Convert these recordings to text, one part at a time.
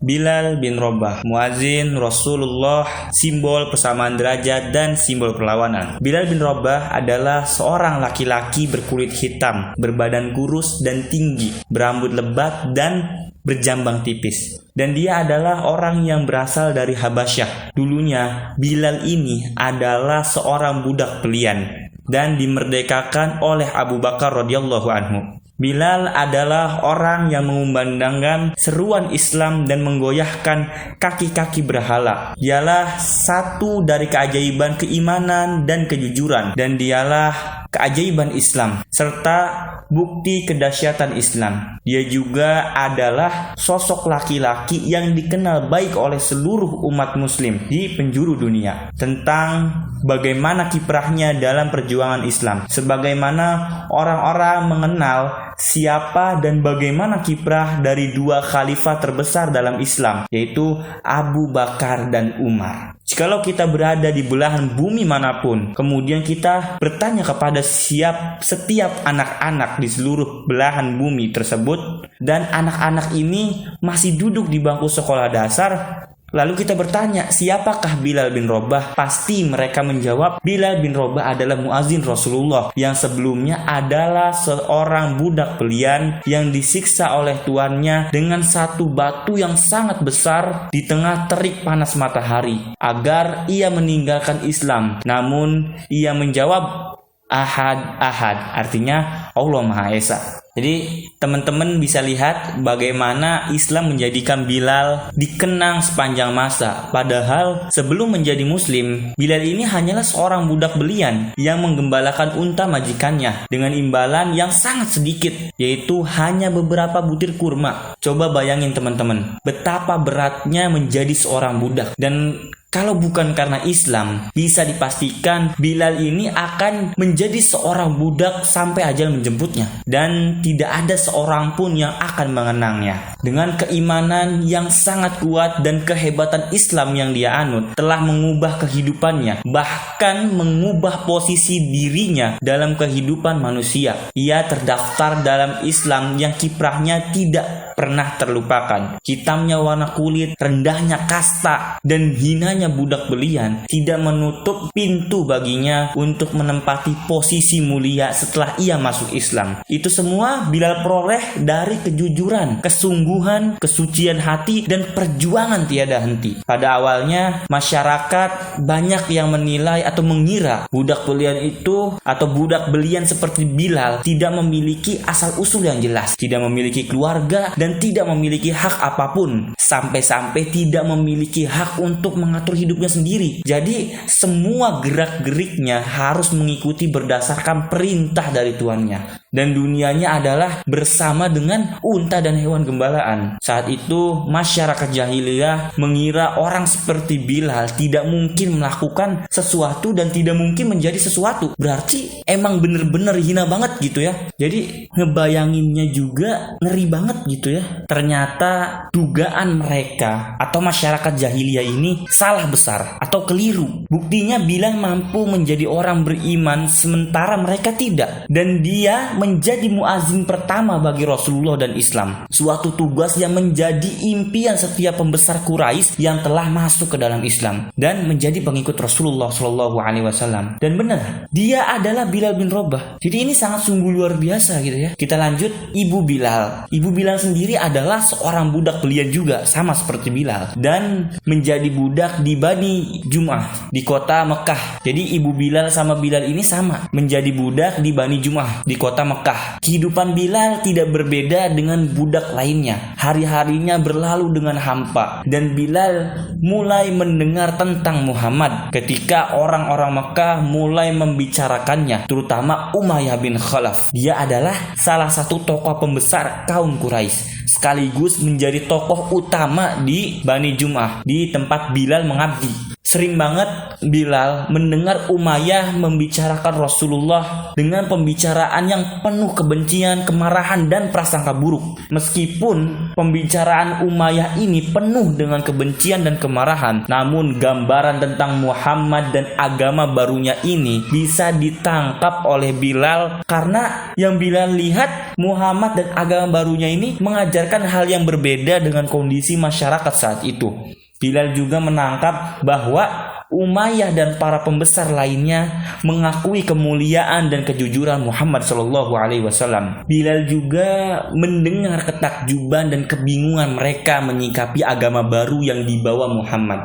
Bilal bin Rabah, muazin Rasulullah, simbol persamaan derajat dan simbol perlawanan. Bilal bin Rabah adalah seorang laki-laki berkulit hitam, berbadan kurus dan tinggi, berambut lebat dan berjambang tipis. Dan dia adalah orang yang berasal dari Habasyah. Dulunya Bilal ini adalah seorang budak belian dan dimerdekakan oleh Abu Bakar radhiyallahu anhu. Bilal adalah orang yang mengumandangkan seruan Islam dan menggoyahkan kaki-kaki berhala. Dialah satu dari keajaiban keimanan dan kejujuran, dan dialah keajaiban Islam serta bukti kedahsyatan Islam. Dia juga adalah sosok laki-laki yang dikenal baik oleh seluruh umat muslim di penjuru dunia tentang bagaimana kiprahnya dalam perjuangan Islam, sebagaimana orang-orang mengenal siapa dan bagaimana kiprah dari dua khalifah terbesar dalam Islam, yaitu Abu Bakar dan Umar. Jikalau kita berada di belahan bumi manapun, kemudian kita bertanya kepada setiap anak-anak di seluruh belahan bumi tersebut, dan anak-anak ini masih duduk di bangku sekolah dasar, lalu kita bertanya, siapakah Bilal bin Rabah? Pasti mereka menjawab, Bilal bin Rabah adalah muazin Rasulullah yang sebelumnya adalah seorang budak belian yang disiksa oleh tuannya dengan satu batu yang sangat besar di tengah terik panas matahari agar ia meninggalkan Islam. Namun ia menjawab, Ahad, Ahad, artinya Allah Maha Esa. Jadi teman-teman bisa lihat bagaimana Islam menjadikan Bilal dikenang sepanjang masa. Padahal sebelum menjadi muslim, Bilal ini hanyalah seorang budak belian yang menggembalakan unta majikannya dengan imbalan yang sangat sedikit, yaitu hanya beberapa butir kurma. Coba bayangin teman-teman, betapa beratnya menjadi seorang budak. Dan kalau bukan karena Islam, bisa dipastikan Bilal ini akan menjadi seorang budak sampai ajal menjemputnya. Dan tidak ada seorang pun yang akan mengenangnya. Dengan keimanan yang sangat kuat dan kehebatan Islam yang dia anut, telah mengubah kehidupannya, bahkan mengubah posisi dirinya dalam kehidupan manusia. Ia terdaftar dalam Islam yang kiprahnya tidak pernah terlupakan. Hitamnya warna kulit, rendahnya kasta, dan hinanya budak belian tidak menutup pintu baginya untuk menempati posisi mulia setelah ia masuk Islam. Itu semua Bilal peroleh dari kejujuran, kesungguhan, kesucian hati, dan perjuangan tiada henti. Pada awalnya masyarakat banyak yang menilai atau mengira budak belian itu atau budak belian seperti Bilal tidak memiliki asal usul yang jelas, tidak memiliki keluarga, dan tidak memiliki hak apapun, sampai-sampai tidak memiliki hak untuk mengatur hidupnya sendiri. Jadi semua gerak-geriknya harus mengikuti berdasarkan perintah dari tuannya, dan dunianya adalah bersama dengan unta dan hewan gembalaan. Saat itu masyarakat jahiliyah mengira orang seperti Bilal tidak mungkin melakukan sesuatu dan tidak mungkin menjadi sesuatu. Berarti emang bener-bener hina banget gitu ya. Jadi ngebayanginnya juga ngeri banget gitu ya. Ternyata dugaan mereka atau masyarakat jahiliyah ini salah besar atau keliru. Buktinya Bilal mampu menjadi orang beriman sementara mereka tidak, dan dia menjadi muazin pertama bagi Rasulullah dan Islam. Suatu tugas yang menjadi impian setiap pembesar Quraisy yang telah masuk ke dalam Islam dan menjadi pengikut Rasulullah SAW. Dan benar, dia adalah Bilal bin Rabah. Jadi ini sangat sungguh luar biasa gitu ya. Kita lanjut, Ibu Bilal. Ibu Bilal sendiri adalah seorang budak belian juga, sama seperti Bilal, dan menjadi budak di Bani Jum'ah di kota Mekah. Jadi Ibu Bilal sama Bilal ini sama, menjadi budak di Bani Jum'ah di kota Mekah. Kehidupan Bilal tidak berbeda dengan budak lainnya. Hari-harinya berlalu dengan hampa, dan Bilal mulai mendengar tentang Muhammad ketika orang-orang Mekah mulai membicarakannya, terutama Umayyah bin Khalaf. Dia adalah salah satu tokoh pembesar kaum Quraisy, sekaligus menjadi tokoh utama di Bani Jum'ah, di tempat Bilal mengabdi. sering banget Bilal mendengar Umayyah membicarakan Rasulullah dengan pembicaraan yang penuh kebencian, kemarahan, dan prasangka buruk. Meskipun pembicaraan Umayyah ini penuh dengan kebencian dan kemarahan, namun gambaran tentang Muhammad dan agama barunya ini bisa ditangkap oleh Bilal, karena yang Bilal lihat, Muhammad dan agama barunya ini mengajarkan hal yang berbeda dengan kondisi masyarakat saat itu. Bilal juga menangkap bahwa Umayyah dan para pembesar lainnya mengakui kemuliaan dan kejujuran Muhammad SAW. Bilal juga mendengar ketakjuban dan kebingungan mereka menyikapi agama baru yang dibawa Muhammad.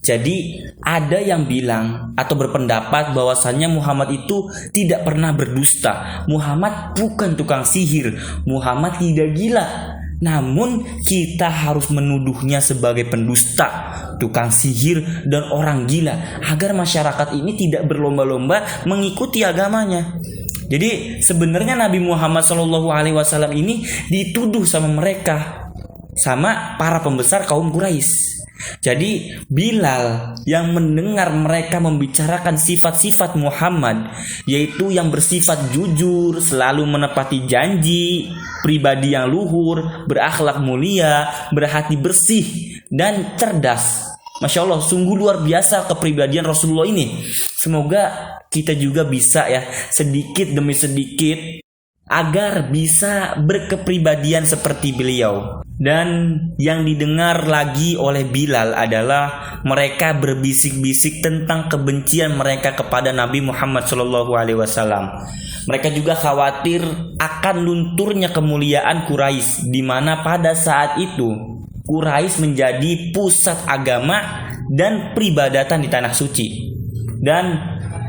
Jadi ada yang bilang atau berpendapat bahwasannya Muhammad itu tidak pernah berdusta. Muhammad bukan tukang sihir. Muhammad tidak gila. Namun kita harus menuduhnya sebagai pendusta, tukang sihir, dan orang gila agar masyarakat ini tidak berlomba-lomba mengikuti agamanya. Jadi sebenarnya Nabi Muhammad SAW ini dituduh sama mereka, sama para pembesar kaum Quraisy. Jadi Bilal yang mendengar mereka membicarakan sifat-sifat Muhammad, yaitu yang bersifat jujur, selalu menepati janji, pribadi yang luhur, berakhlak mulia, berhati bersih, dan cerdas. Masya Allah, sungguh luar biasa kepribadian Rasulullah ini. Semoga kita juga bisa ya, sedikit demi sedikit, agar bisa berkepribadian seperti beliau. Dan yang didengar lagi oleh Bilal adalah mereka berbisik-bisik tentang kebencian mereka kepada Nabi Muhammad SAW. Mereka juga khawatir akan lunturnya kemuliaan Quraisy, di mana pada saat itu Quraisy menjadi pusat agama dan peribadatan di tanah suci. Dan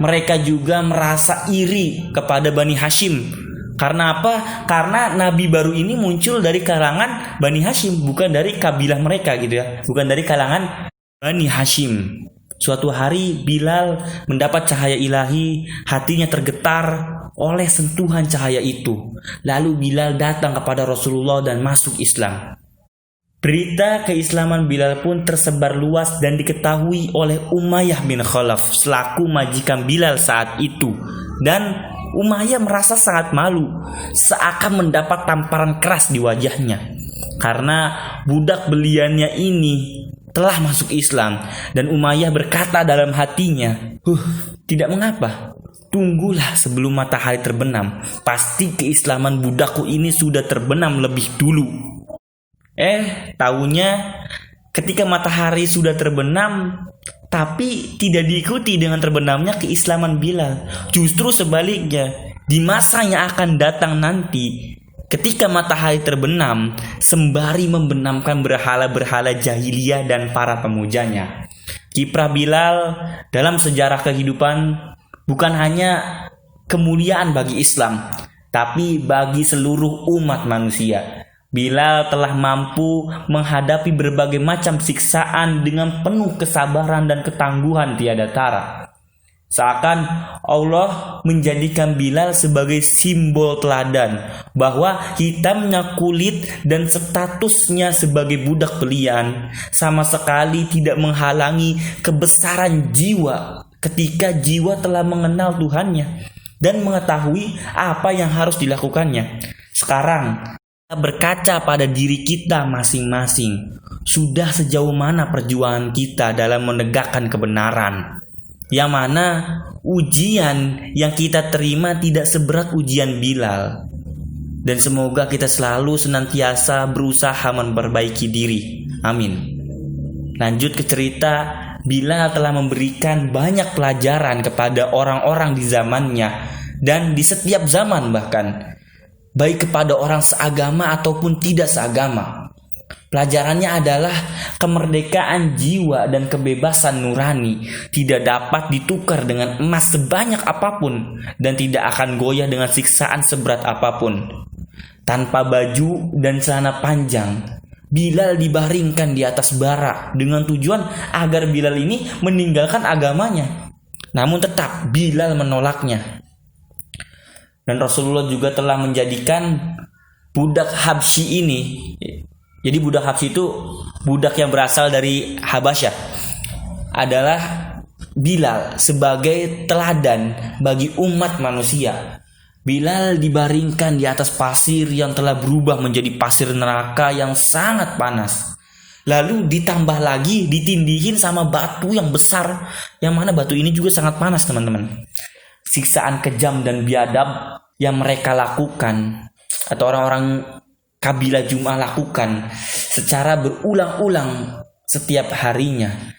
mereka juga merasa iri kepada Bani Hashim. Karena apa? Karena nabi baru ini muncul dari kalangan Bani Hashim, bukan dari kabilah mereka gitu ya. Bukan dari kalangan Bani Hashim. Suatu hari Bilal mendapat cahaya ilahi, hatinya tergetar oleh sentuhan cahaya itu. Lalu Bilal datang kepada Rasulullah dan masuk Islam. Berita keislaman Bilal pun tersebar luas dan diketahui oleh Umayyah bin Khalaf selaku majikan Bilal saat itu. Dan Umayyah merasa sangat malu, seakan mendapat tamparan keras di wajahnya, karena budak beliannya ini telah masuk Islam. Dan Umayyah berkata dalam hatinya, tidak mengapa, tunggulah sebelum matahari terbenam, pasti keislaman budakku ini sudah terbenam lebih dulu. Taunya ketika matahari sudah terbenam, tapi tidak diikuti dengan terbenamnya keislaman Bilal. Justru sebaliknya, di masa yang akan datang nanti, ketika matahari terbenam, sembari membenamkan berhala-berhala jahiliyah dan para pemujanya. Kiprah Bilal dalam sejarah kehidupan bukan hanya kemuliaan bagi Islam, tapi bagi seluruh umat manusia. Bilal telah mampu menghadapi berbagai macam siksaan dengan penuh kesabaran dan ketangguhan tiada tara. Seakan Allah menjadikan Bilal sebagai simbol teladan bahwa hitamnya kulit dan statusnya sebagai budak belian sama sekali tidak menghalangi kebesaran jiwa ketika jiwa telah mengenal Tuhannya dan mengetahui apa yang harus dilakukannya. Sekarang berkaca pada diri kita masing-masing, sudah sejauh mana perjuangan kita dalam menegakkan kebenaran, yang mana ujian yang kita terima tidak seberat ujian Bilal. Dan semoga kita selalu senantiasa berusaha memperbaiki diri. Amin. Lanjut ke cerita, Bilal telah memberikan banyak pelajaran kepada orang-orang di zamannya dan di setiap zaman bahkan, baik kepada orang seagama ataupun tidak seagama. Pelajarannya adalah kemerdekaan jiwa dan kebebasan nurani tidak dapat ditukar dengan emas sebanyak apapun dan tidak akan goyah dengan siksaan seberat apapun. Tanpa baju dan celana panjang, Bilal dibaringkan di atas bara dengan tujuan agar Bilal ini meninggalkan agamanya. Namun tetap Bilal menolaknya. Dan Rasulullah juga telah menjadikan budak Habsyi ini. Jadi budak Habsyi itu budak yang berasal dari Habasyah. adalah Bilal sebagai teladan bagi umat manusia. Bilal dibaringkan di atas pasir yang telah berubah menjadi pasir neraka yang sangat panas. Lalu ditambah lagi ditindihin sama batu yang besar, yang mana batu ini juga sangat panas, teman-teman. Siksaan kejam dan biadab yang mereka lakukan atau orang-orang kabilah Jum'ah lakukan secara berulang-ulang setiap harinya.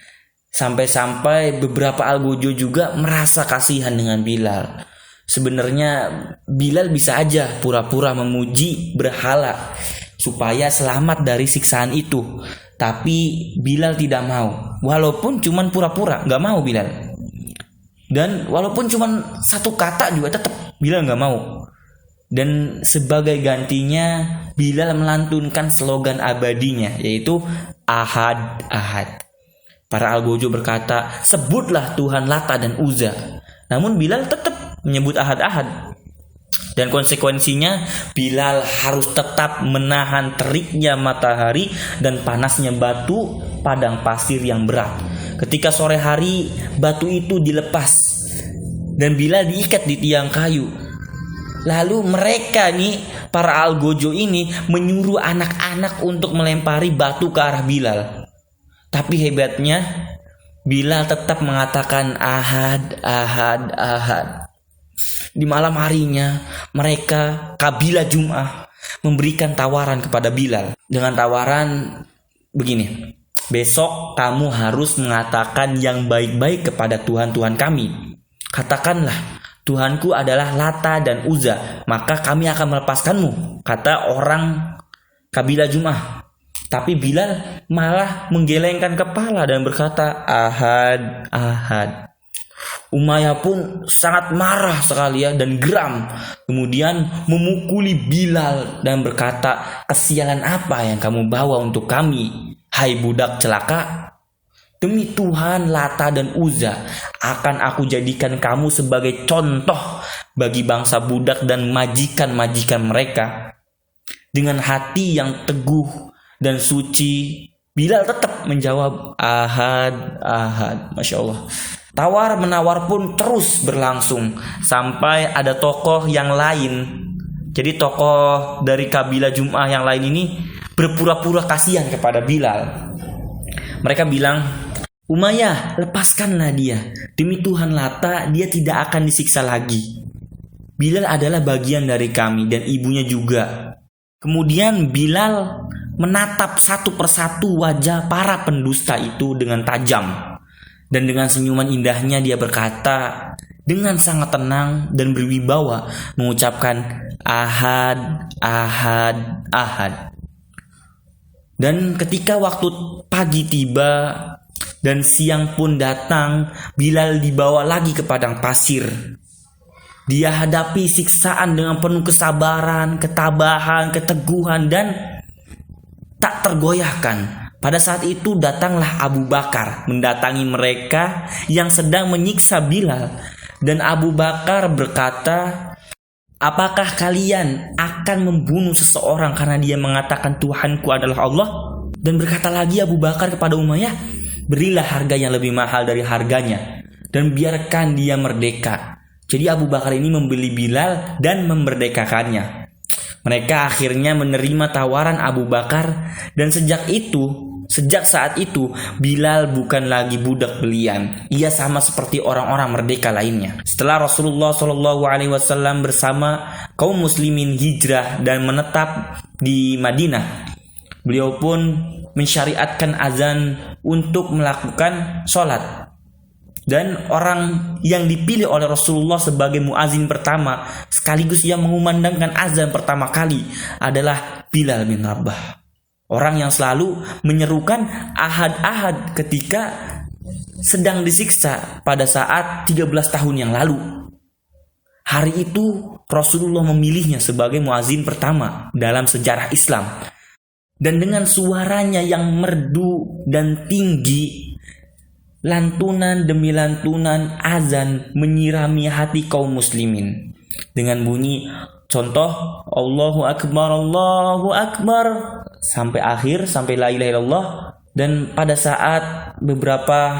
Sampai-sampai beberapa algojo juga merasa kasihan dengan Bilal. Sebenarnya Bilal bisa aja pura-pura memuji berhala supaya selamat dari siksaan itu. Tapi Bilal tidak mau. Walaupun cuman pura-pura, gak mau Bilal. Dan walaupun cuman satu kata juga tetap Bilal gak mau. Dan sebagai gantinya Bilal melantunkan slogan abadinya, yaitu Ahad, Ahad. Para algojo berkata, sebutlah Tuhan Lata dan Uzza. Namun Bilal tetap menyebut Ahad-Ahad. Dan konsekuensinya Bilal harus tetap menahan teriknya matahari dan panasnya batu padang pasir yang berat. Ketika sore hari batu itu dilepas dan Bilal diikat di tiang kayu. Lalu mereka nih, para algojo ini menyuruh anak-anak untuk melempari batu ke arah Bilal. Tapi hebatnya Bilal tetap mengatakan Ahad, Ahad, Ahad. Di malam harinya mereka kabilah Jum'ah memberikan tawaran kepada Bilal dengan tawaran begini, besok kamu harus mengatakan yang baik-baik kepada Tuhan-Tuhan kami. Katakanlah Tuhanku adalah Lata dan Uzza, maka kami akan melepaskanmu, kata orang kabilah Jum'ah. Tapi Bilal malah menggelengkan kepala dan berkata Ahad, Ahad. Umayyah pun sangat marah sekali dan geram. Kemudian memukuli Bilal dan berkata, kesialan apa yang kamu bawa untuk kami, hai budak celaka? Demi Tuhan Lata dan Uzza, akan aku jadikan kamu sebagai contoh bagi bangsa budak dan majikan-majikan mereka. Dengan hati yang teguh dan suci, Bilal tetap menjawab Ahad, Ahad. Masya Allah. Tawar-menawar pun terus berlangsung sampai ada tokoh yang lain. Jadi tokoh dari kabilah Jum'ah yang lain ini berpura-pura kasihan kepada Bilal. Mereka bilang, Umayyah, lepaskanlah dia. Demi Tuhan Lata, dia tidak akan disiksa lagi. Bilal adalah bagian dari kami dan ibunya juga. Kemudian Bilal menatap satu persatu wajah para pendusta itu dengan tajam. Dan dengan senyuman indahnya dia berkata dengan sangat tenang dan berwibawa mengucapkan Ahad, Ahad, Ahad. Dan ketika waktu pagi tiba dan siang pun datang, Bilal dibawa lagi ke padang pasir. Dia hadapi siksaan dengan penuh kesabaran, ketabahan, keteguhan dan tak tergoyahkan. Pada saat itu datanglah Abu Bakar mendatangi mereka yang sedang menyiksa Bilal. Dan Abu Bakar berkata, apakah kalian akan membunuh seseorang karena dia mengatakan Tuhanku adalah Allah? Dan berkata lagi Abu Bakar kepada Umayyah, berilah harga yang lebih mahal dari harganya dan biarkan dia merdeka. Jadi Abu Bakar ini membeli Bilal dan memerdekakannya. Mereka akhirnya menerima tawaran Abu Bakar dan sejak saat itu Bilal bukan lagi budak belian. Ia sama seperti orang-orang merdeka lainnya. Setelah Rasulullah SAW bersama kaum muslimin hijrah dan menetap di Madinah, beliau pun mensyariatkan azan untuk melakukan sholat. Dan orang yang dipilih oleh Rasulullah sebagai muazin pertama sekaligus yang mengumandangkan azan pertama kali adalah Bilal bin Rabah. Orang yang selalu menyerukan ahad-ahad ketika sedang disiksa pada saat 13 tahun yang lalu. Hari itu Rasulullah memilihnya sebagai muazin pertama dalam sejarah Islam. Dan dengan suaranya yang merdu dan tinggi, lantunan demi lantunan azan menyirami hati kaum muslimin. Dengan bunyi contoh Allahu Akbar sampai akhir, sampai la ilaha illallah. Dan pada saat beberapa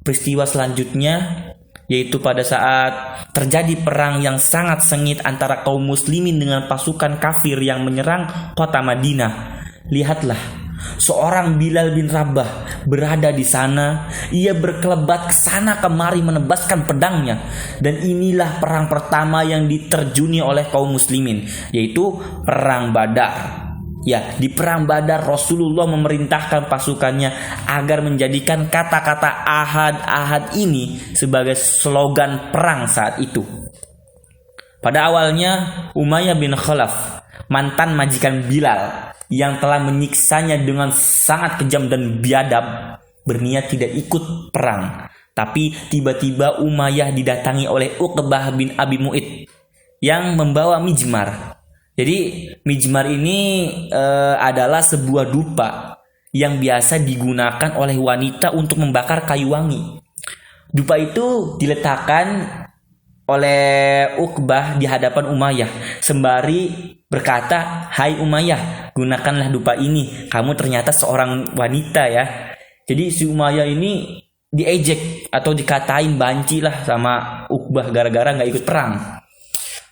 peristiwa selanjutnya yaitu pada saat terjadi perang yang sangat sengit antara kaum muslimin dengan pasukan kafir yang menyerang kota Madinah. Lihatlah, seorang Bilal bin Rabah berada di sana. Ia berkelebat ke sana kemari menebaskan pedangnya. Dan inilah perang pertama yang diterjuni oleh kaum muslimin, yaitu perang Badar. Ya, di perang Badar Rasulullah memerintahkan pasukannya agar menjadikan kata-kata ahad-ahad ini sebagai slogan perang saat itu. Pada awalnya Umayyah bin Khalaf, mantan majikan Bilal yang telah menyiksanya dengan sangat kejam dan biadab, berniat tidak ikut perang. Tapi tiba-tiba Umayyah didatangi oleh Uqbah bin Abi Mu'id yang membawa mijmar. Jadi mijmar ini adalah sebuah dupa yang biasa digunakan oleh wanita untuk membakar kayu wangi. Dupa itu diletakkan oleh Uqbah di hadapan Umayyah sembari berkata, "Hai Umayyah, gunakanlah dupa ini. Kamu ternyata seorang wanita ya." Jadi si Umayyah ini diejek atau dikatain banci lah sama Uqbah gara-gara gak ikut perang.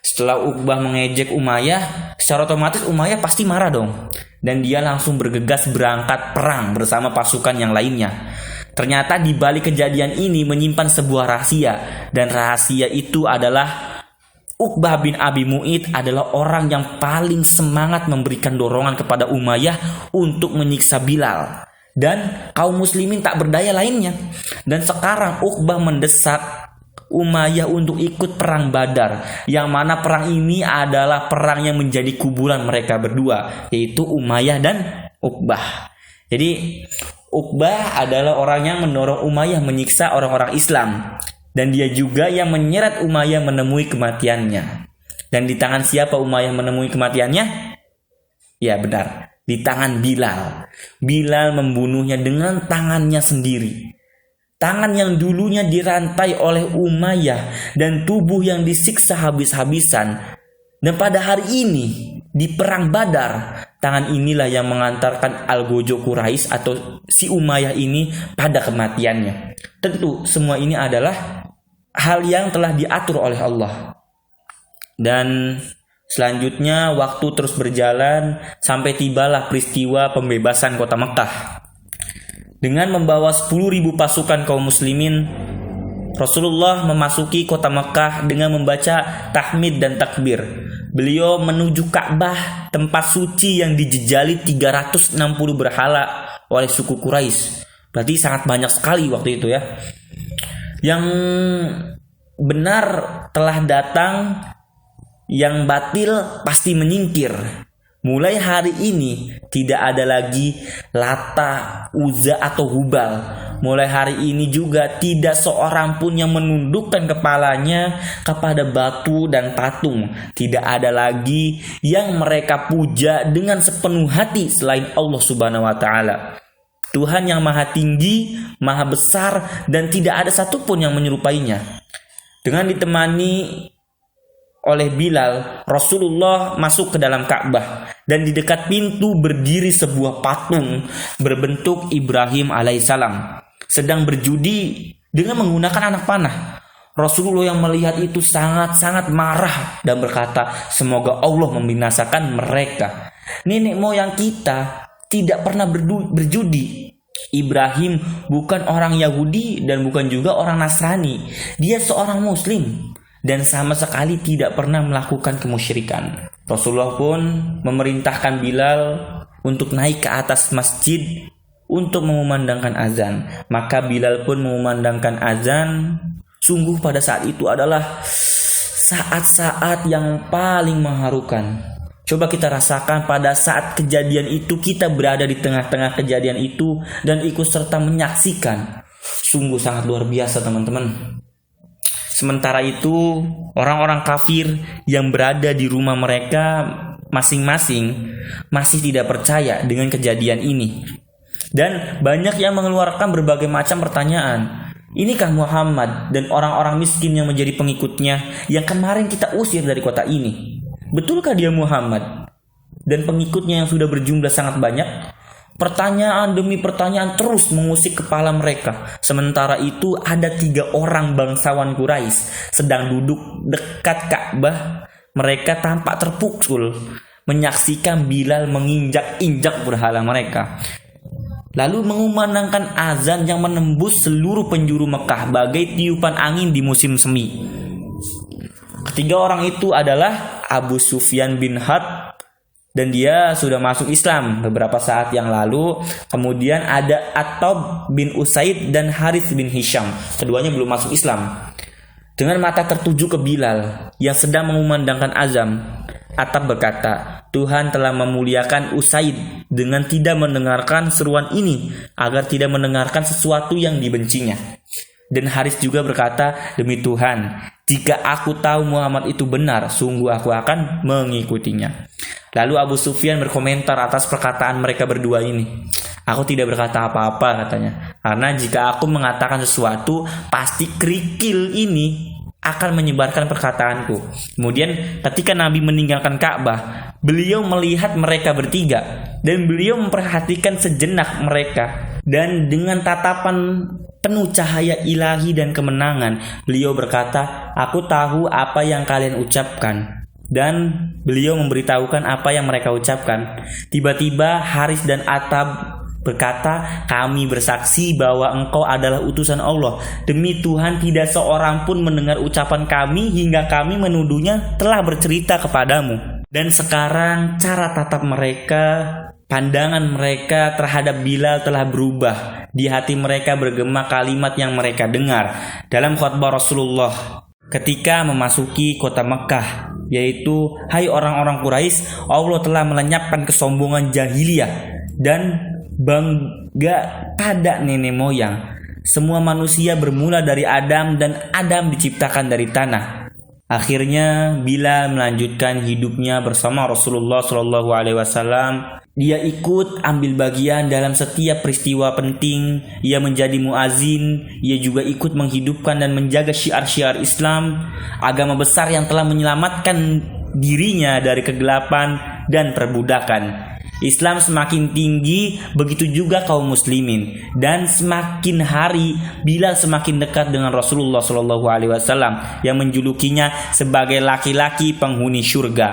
Setelah Uqbah mengejek Umayyah, secara otomatis Umayyah pasti marah dong. Dan dia langsung bergegas berangkat perang bersama pasukan yang lainnya. Ternyata di balik kejadian ini menyimpan sebuah rahasia. Dan rahasia itu adalah Uqbah bin Abi Mu'id adalah orang yang paling semangat memberikan dorongan kepada Umayyah untuk menyiksa Bilal. Dan kaum muslimin tak berdaya lainnya. Dan sekarang Uqbah mendesak Umayyah untuk ikut perang Badar, yang mana perang ini adalah perang yang menjadi kuburan mereka berdua, yaitu Umayyah dan Uqbah. Jadi Uqbah adalah orang yang mendorong Umayyah menyiksa orang-orang Islam, dan dia juga yang menyeret Umayyah menemui kematiannya. Dan di tangan siapa Umayyah menemui kematiannya? Ya benar, di tangan Bilal. Bilal membunuhnya dengan tangannya sendiri. Tangan yang dulunya dirantai oleh Umayyah dan tubuh yang disiksa habis-habisan. Dan pada hari ini di perang Badar, tangan inilah yang mengantarkan Al-Gojo Quraisy atau si Umayyah ini pada kematiannya. Tentu semua ini adalah hal yang telah diatur oleh Allah. Dan selanjutnya waktu terus berjalan sampai tibalah peristiwa pembebasan kota Mekah. Dengan membawa 10.000 pasukan kaum muslimin, Rasulullah memasuki kota Mekah dengan membaca tahmid dan takbir. Beliau menuju Ka'bah, tempat suci yang dijejali 360 berhala oleh suku Quraisy. Berarti sangat banyak sekali waktu itu ya. Yang benar telah datang, yang batil pasti menyingkir. Mulai hari ini tidak ada lagi Lata, Uzza atau Hubal. Mulai hari ini juga tidak seorang pun yang menundukkan kepalanya kepada batu dan patung. Tidak ada lagi yang mereka puja dengan sepenuh hati selain Allah Subhanahu wa taala. Tuhan yang maha tinggi, maha besar, dan tidak ada satupun yang menyerupainya. Dengan ditemani oleh Bilal, Rasulullah masuk ke dalam Ka'bah, dan di dekat pintu berdiri sebuah patung berbentuk Ibrahim alaihissalam sedang berjudi dengan menggunakan anak panah. Rasulullah yang melihat itu sangat-sangat marah dan berkata, "Semoga Allah membinasakan mereka. Nenek moyang kita tidak pernah berjudi. Ibrahim bukan orang Yahudi dan bukan juga orang Nasrani. Dia seorang Muslim dan sama sekali tidak pernah melakukan kemusyrikan." Rasulullah pun memerintahkan Bilal untuk naik ke atas masjid untuk mengumandangkan azan. Maka Bilal pun mengumandangkan azan. Sungguh pada saat itu adalah saat-saat yang paling mengharukan. Coba kita rasakan pada saat kejadian itu, kita berada di tengah-tengah kejadian itu dan ikut serta menyaksikan. Sungguh sangat luar biasa teman-teman. Sementara itu, orang-orang kafir yang berada di rumah mereka masing-masing masih tidak percaya dengan kejadian ini. Dan banyak yang mengeluarkan berbagai macam pertanyaan. Inikah Muhammad dan orang-orang miskin yang menjadi pengikutnya yang kemarin kita usir dari kota ini? Betulkah dia Muhammad dan pengikutnya yang sudah berjumlah sangat banyak? Pertanyaan demi pertanyaan terus mengusik kepala mereka. Sementara itu ada 3 orang bangsawan Quraisy sedang duduk dekat Ka'bah. Mereka tampak terpukul menyaksikan Bilal menginjak-injak berhala mereka, lalu mengumandangkan azan yang menembus seluruh penjuru Mekah bagai tiupan angin di musim semi. Ketiga orang itu adalah Abu Sufyan bin Harb, dan dia sudah masuk Islam beberapa saat yang lalu. Kemudian ada Attab bin Usaid dan Harith bin Hisham. Keduanya belum masuk Islam. Dengan mata tertuju ke Bilal yang sedang mengumandangkan azan, Attab berkata, Tuhan telah memuliakan Usaid dengan tidak mendengarkan seruan ini agar tidak mendengarkan sesuatu yang dibencinya. Dan Harith juga berkata, demi Tuhan, jika aku tahu Muhammad itu benar, sungguh aku akan mengikutinya. Lalu Abu Sufyan berkomentar atas perkataan mereka berdua ini. Aku tidak berkata apa-apa, katanya, karena jika aku mengatakan sesuatu, pasti kerikil ini akan menyebarkan perkataanku. Kemudian ketika Nabi meninggalkan Ka'bah, beliau melihat mereka bertiga dan beliau memperhatikan sejenak mereka, dan dengan tatapan penuh cahaya ilahi dan kemenangan, beliau berkata, aku tahu apa yang kalian ucapkan. Dan beliau memberitahukan apa yang mereka ucapkan. Tiba-tiba Harith dan Attab berkata, kami bersaksi bahwa engkau adalah utusan Allah. Demi Tuhan, tidak seorang pun mendengar ucapan kami hingga kami menuduhnya telah bercerita kepadamu. Dan sekarang cara tatap mereka, pandangan mereka terhadap Bilal telah berubah. Di hati mereka bergema kalimat yang mereka dengar dalam khutbah Rasulullah ketika memasuki kota Mekah, yaitu, hai orang-orang Quraisy, Allah telah melenyapkan kesombongan jahiliyah dan bangga pada nenek moyang. Semua manusia bermula dari Adam dan Adam diciptakan dari tanah. Akhirnya Bilal melanjutkan hidupnya bersama Rasulullah SAW. Dia ikut ambil bagian dalam setiap peristiwa penting. Ia menjadi muazin. Ia juga ikut menghidupkan dan menjaga syiar-syiar Islam, agama besar yang telah menyelamatkan dirinya dari kegelapan dan perbudakan. Islam semakin tinggi, begitu juga kaum muslimin, dan semakin hari Bilal semakin dekat dengan Rasulullah SAW yang menjulukinya sebagai laki-laki penghuni surga.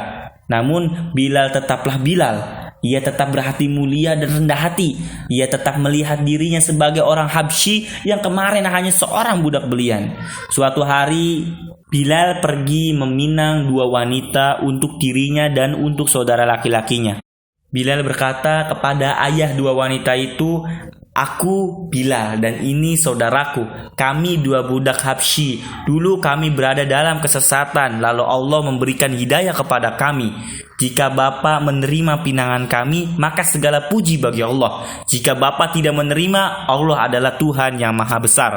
Namun Bilal tetaplah Bilal. Ia tetap berhati mulia dan rendah hati. Ia tetap melihat dirinya sebagai orang Habsyi yang kemarin hanya seorang budak belian. Suatu hari Bilal pergi meminang 2 wanita untuk dirinya dan untuk saudara laki-lakinya. Bilal berkata kepada ayah 2 wanita itu, aku Bilal dan ini saudaraku. Kami 2 budak Habsyi. Dulu kami berada dalam kesesatan, lalu Allah memberikan hidayah kepada kami. Jika Bapak menerima pinangan kami, maka segala puji bagi Allah. Jika Bapak tidak menerima, Allah adalah Tuhan yang Maha Besar.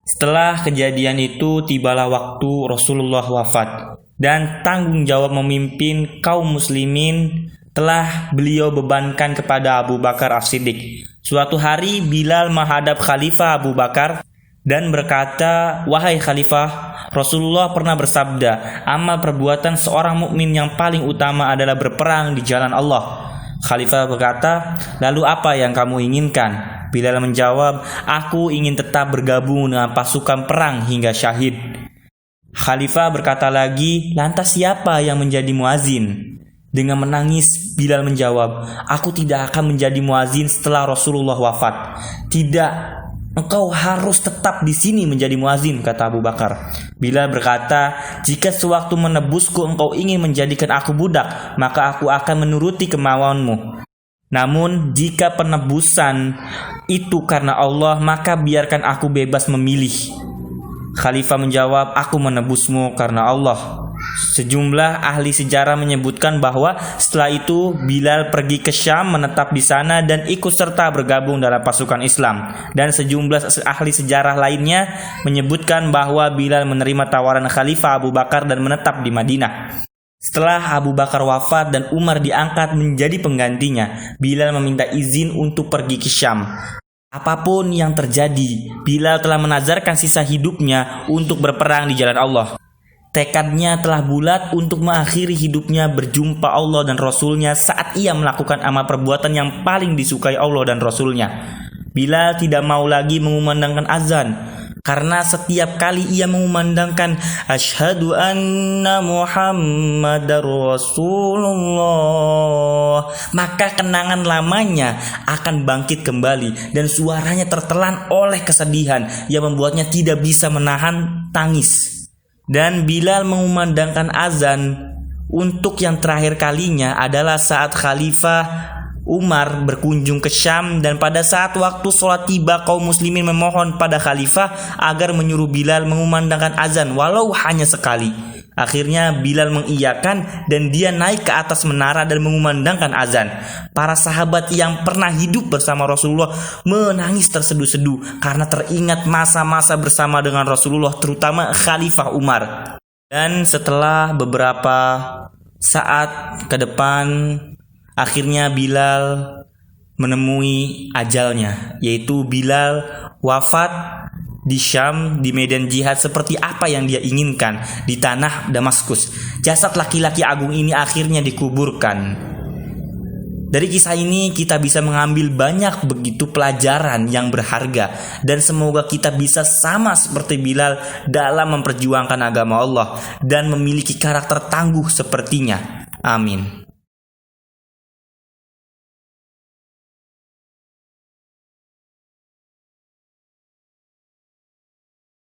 Setelah kejadian itu, tibalah waktu Rasulullah wafat, dan tanggung jawab memimpin kaum muslimin telah beliau bebankan kepada Abu Bakar As-Siddiq. Suatu hari Bilal menghadap Khalifah Abu Bakar dan berkata, wahai Khalifah, Rasulullah pernah bersabda, amal perbuatan seorang mukmin yang paling utama adalah berperang di jalan Allah. Khalifah berkata, lalu apa yang kamu inginkan? Bilal menjawab, aku ingin tetap bergabung dengan pasukan perang hingga syahid. Khalifah berkata lagi, lantas siapa yang menjadi muazin? Dengan menangis, Bilal menjawab, aku tidak akan menjadi muazin setelah Rasulullah wafat. Tidak, engkau harus tetap di sini menjadi muazin, kata Abu Bakar. Bilal berkata, jika sewaktu menebusku engkau ingin menjadikan aku budak, maka aku akan menuruti kemauanmu. Namun jika penebusan itu karena Allah, maka biarkan aku bebas memilih. Khalifah menjawab, aku menebusmu karena Allah. Sejumlah ahli sejarah menyebutkan bahwa setelah itu Bilal pergi ke Syam, menetap di sana dan ikut serta bergabung dalam pasukan Islam. Dan sejumlah ahli sejarah lainnya menyebutkan bahwa Bilal menerima tawaran Khalifah Abu Bakar dan menetap di Madinah. Setelah Abu Bakar wafat dan Umar diangkat menjadi penggantinya, Bilal meminta izin untuk pergi ke Syam. Apapun yang terjadi, Bilal telah menazarkan sisa hidupnya untuk berperang di jalan Allah. Tekadnya telah bulat untuk mengakhiri hidupnya berjumpa Allah dan Rasulnya saat ia melakukan amal perbuatan yang paling disukai Allah dan Rasulnya. Bilal tidak mau lagi mengumandangkan azan, karena setiap kali ia mengumandangkan asyhadu anna Muhammadar Rasulullah, maka kenangan lamanya akan bangkit kembali dan suaranya tertelan oleh kesedihan yang membuatnya tidak bisa menahan tangis. Dan Bilal mengumandangkan azan untuk yang terakhir kalinya adalah saat Khalifah Umar berkunjung ke Syam, dan pada saat waktu sholat tiba kaum muslimin memohon pada Khalifah agar menyuruh Bilal mengumandangkan azan walau hanya sekali. Akhirnya Bilal mengiyakan dan dia naik ke atas menara dan mengumandangkan azan. Para sahabat yang pernah hidup bersama Rasulullah menangis terseduh-seduh karena teringat masa-masa bersama dengan Rasulullah, terutama Khalifah Umar. Dan setelah beberapa saat ke depan, akhirnya Bilal menemui ajalnya, yaitu Bilal wafat di Syam, di medan jihad seperti apa yang dia inginkan di tanah Damaskus. Jasad laki-laki agung ini akhirnya dikuburkan. Dari kisah ini kita bisa mengambil banyak begitu pelajaran yang berharga, dan semoga kita bisa sama seperti Bilal dalam memperjuangkan agama Allah dan memiliki karakter tangguh sepertinya. Amin.